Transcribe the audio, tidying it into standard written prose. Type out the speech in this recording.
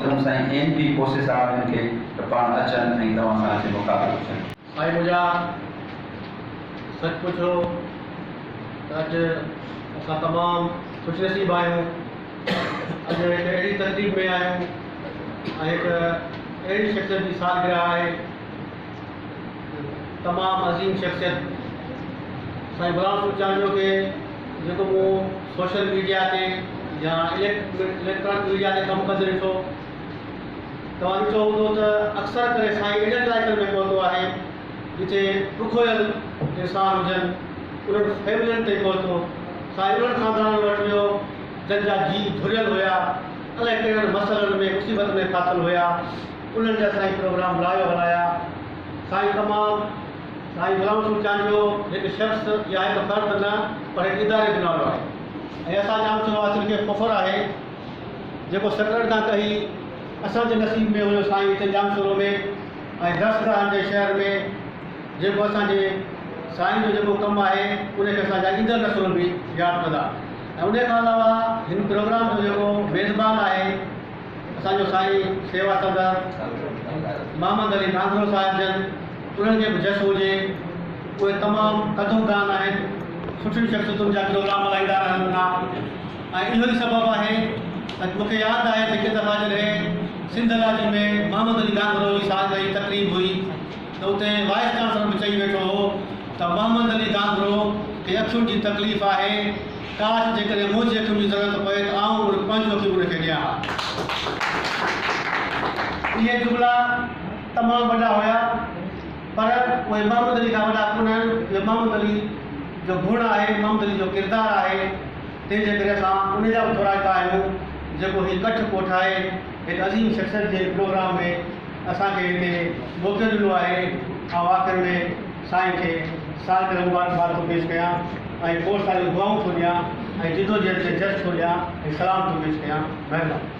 चऊं साईं इन बि कोशिश आहे खे त पाण अचनि ऐं तव्हां सां अची मुक़ाबिलो थियनि। साईं मुंहिंजा सच पुछो त अॼु असां तमामु ख़ुशनसीब आहियूं। अॼु हिकु अहिड़ी तकलीफ़ में आहियूं ऐं हिकु अहिड़ी शख़्सियत जी सालगिरह आहे, तमामु अज़ीम शख़्सियत साईं गुलाम सुचांजो खे जेको मूं सोशल मीडिया ते या इलेक्ट्रॉनिक मीडिया ते कमु कंदे ॾिठो। तव्हां ॾिठो हूंदो त अक्सर करे साईं एॾनि इलाइक़नि में पहुतो आहे जिते ॾुखोयल इंसान हुजनि, उन्हनि फैमिलियुनि ते पहुतो। साईं उन्हनि ख़ानदाननि वटि वियो जंहिंजा जी धुरियल हुया, अलाए कहिड़नि मसइलनि में मुसीबत में फाथल हुया, उन्हनि जा साईं प्रोग्राम लाइव हलाया। साईं तमामु साईं गुलाम सुचांजो हिकु शख़्स या हिकु फ़र्द न पर हिकु इदारे जो नालो आहे। ऐं असां जामशोरो वासियुनि खे फ़ख़ुरु आहे जेको सतरि खां कही असांजे नसीब में हुयो साईं हिते जामशोरो में ऐं दर्शगाहनि जे शहर में जेको असांजे साईं जो जेको कमु आहे उनखे असांजा ईंदड़ नसुल बि यादि कंदा। ऐं उन खां अलावा हिन प्रोग्राम जो जेको मेज़बान आहे असांजो साईं सेवा सदर मोहम्मद अली नागरो साहिब जन, उन्हनि खे बि जस हुजे। उहे तमामु क़दुरदान आहिनि, सुठियूं शख़्सियतुनि जा प्रोग्राम हलाईंदा रहनि था। ऐं इहो ई सबबु आहे त मूंखे यादि आहे त हिकु दफ़ा जॾहिं सिंध राज्य में मोहम्मद अली नागरो जी सालगिरह जी तकरीब हुई त उते वाइस चांसलर बि चई वेठो हो त मोहम्मद अली नागरो खे अखियुनि जी तकलीफ़ आहे, काश जेकॾहिं मुंहिंजी अखियुनि जी ज़रूरत पए त आउं 5 अखियूं उनखे ॾियां। इहे जुमिला तमामु वॾा हुया पर उहे मोहम्मद अली खां वॾा कोन आहिनि। इहो मोहम्मद अली जो गुण आहे, मोहम्मद अली जो किरदारु आहे, तंहिंजे करे असां उन जा बि थोराईंदा आहियूं जेको हीउ कठ कोठाए हिकु अज़ीम शख़्सियत जे प्रोग्राम में असांखे हिते मौक़ो ॾिनो आहे। ऐं आख़िर में साईं खे सालगिरह मुबारकबाद थो पेश कयां ऐं खोड़ सारियूं दुआऊं थो ॾियां ऐं जिदोजहद खे जस थो ॾियां ऐं सलाम थो पेश कयां। महिरबानी।